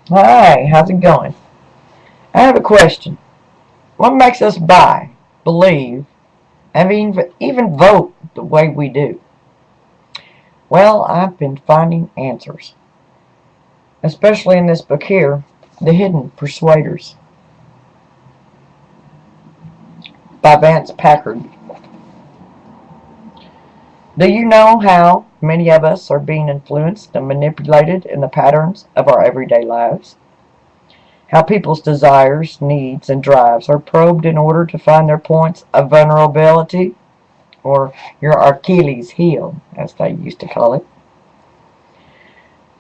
Hi, how's it going? I have a question. What makes us buy, believe, and even vote the way we do? Well, I've been finding answers, especially in this book here, The Hidden Persuaders by Vance Packard. Do you know how many of us are being influenced and manipulated in the patterns of our everyday lives? How people's desires, needs, and drives are probed in order to find their points of vulnerability, or your Achilles heel, as they used to call it.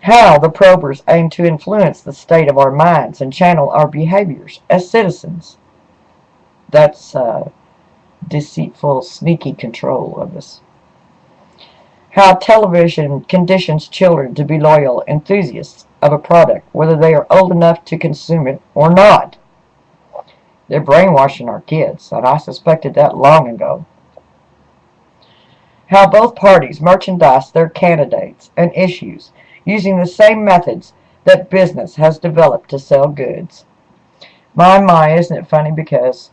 How the probers aim to influence the state of our minds and channel our behaviors as citizens. That's deceitful, sneaky control of us. How television conditions children to be loyal enthusiasts of a product, whether they are old enough to consume it or not. They're brainwashing our kids, and I suspected that long ago. How both parties merchandise their candidates and issues using the same methods that business has developed to sell goods. My, isn't it funny because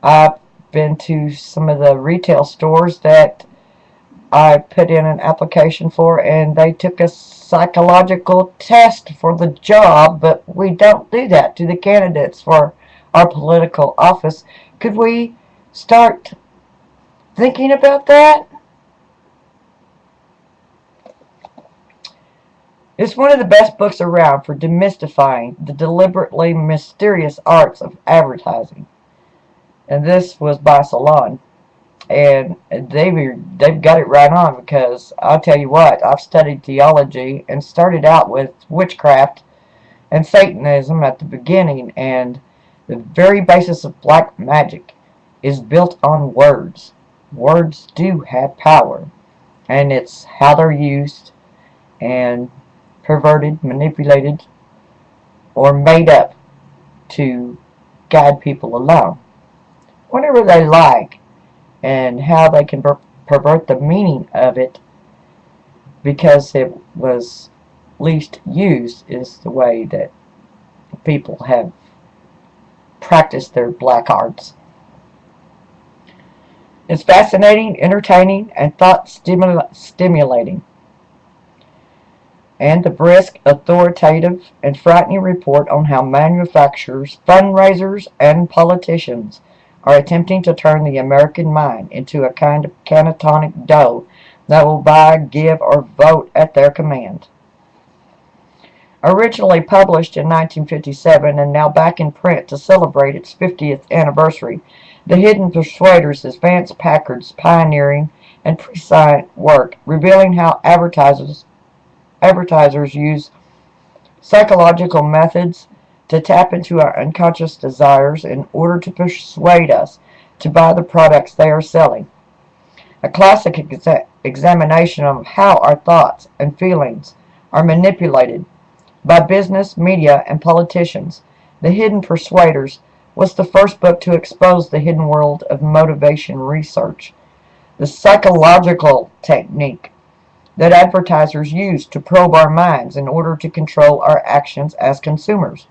I've been to some of the retail stores that I put in an application for, and they took a psychological test for the job, but we don't do that to the candidates for our political office. Could we start thinking about that? It's one of the best books around for demystifying the deliberately mysterious arts of advertising. And this was by Salon. And they've got it right on, because I'll tell you what, I've studied theology and started out with witchcraft and Satanism at the beginning, and the very basis of black magic is built on words. Words do have power, and it's how they're used and perverted, manipulated, or made up to guide people along, whatever they like, and how they can pervert the meaning of it because it was least used is the way that people have practiced their black arts. It's fascinating, entertaining, and thought stimulating. And the brisk, authoritative, and frightening report on how manufacturers, fundraisers, and politicians are attempting to turn the American mind into a kind of catatonic dough that will buy, give, or vote at their command. Originally published in 1957 and now back in print to celebrate its 50th anniversary, The Hidden Persuaders is Vance Packard's pioneering and prescient work, revealing how advertisers use psychological methods to tap into our unconscious desires in order to persuade us to buy the products they are selling. A classic examination of how our thoughts and feelings are manipulated by business, media, and politicians. The Hidden Persuaders was the first book to expose the hidden world of motivation research, the psychological technique that advertisers use to probe our minds in order to control our actions as consumers.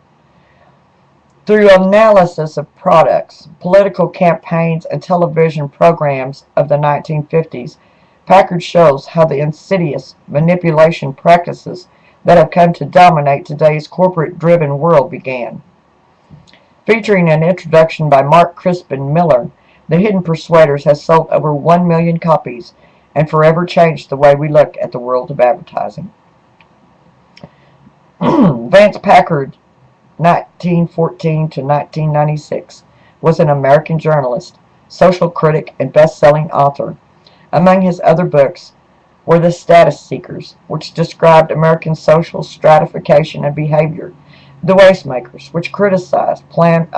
Through analysis of products, political campaigns, and television programs of the 1950s, Packard shows how the insidious manipulation practices that have come to dominate today's corporate-driven world began. Featuring an introduction by Mark Crispin Miller, The Hidden Persuaders has sold over 1 million copies and forever changed the way we look at the world of advertising. Vance Packard, 1914 to 1996, was an American journalist, social critic, and best-selling author. Among his other books were The Status Seekers, which described American social stratification and behavior, The Wastemakers, which criticized planned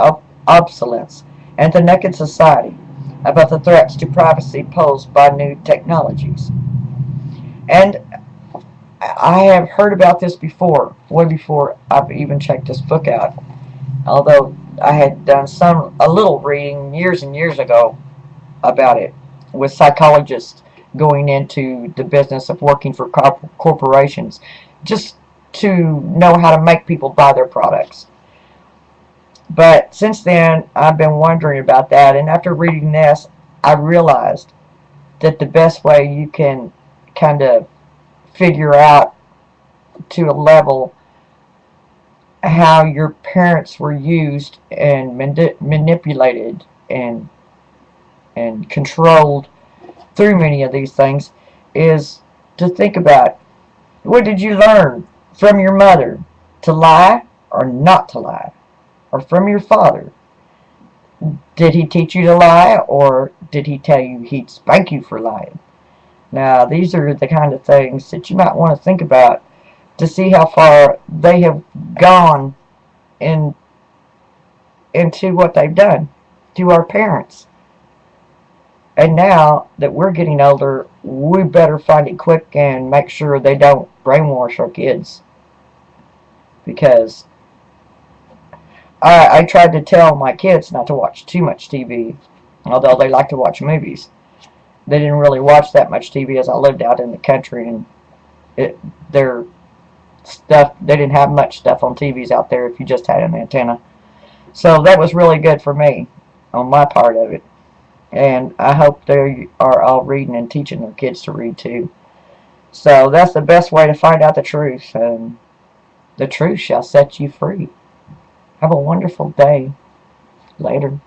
obsolescence and the naked society, about the threats to privacy posed by new technologies. And I have heard about this before, way before I've even checked this book out. Although I had done a little reading years and years ago about it, with psychologists going into the business of working for corporations, just to know how to make people buy their products. But since then, I've been wondering about that, and after reading this, I realized that the best way you can kind of figure out to a level how your parents were used and manipulated and controlled through many of these things is to think about, what did you learn from your mother? To lie or not to lie? Or from your father? Did he teach you to lie, or did he tell you he'd spank you for lying? Now, these are the kind of things that you might want to think about to see how far they have gone in, into what they've done to our parents. And now that we're getting older, we better find it quick and make sure they don't brainwash our kids. Because I tried to tell my kids not to watch too much TV, although they like to watch movies. They didn't really watch that much TV as I lived out in the country, and their stuff, they didn't have much stuff on TVs out there if you just had an antenna. So that was really good for me on my part of it. And I hope they are all reading and teaching their kids to read too. So that's the best way to find out the truth, and the truth shall set you free. Have a wonderful day. Later.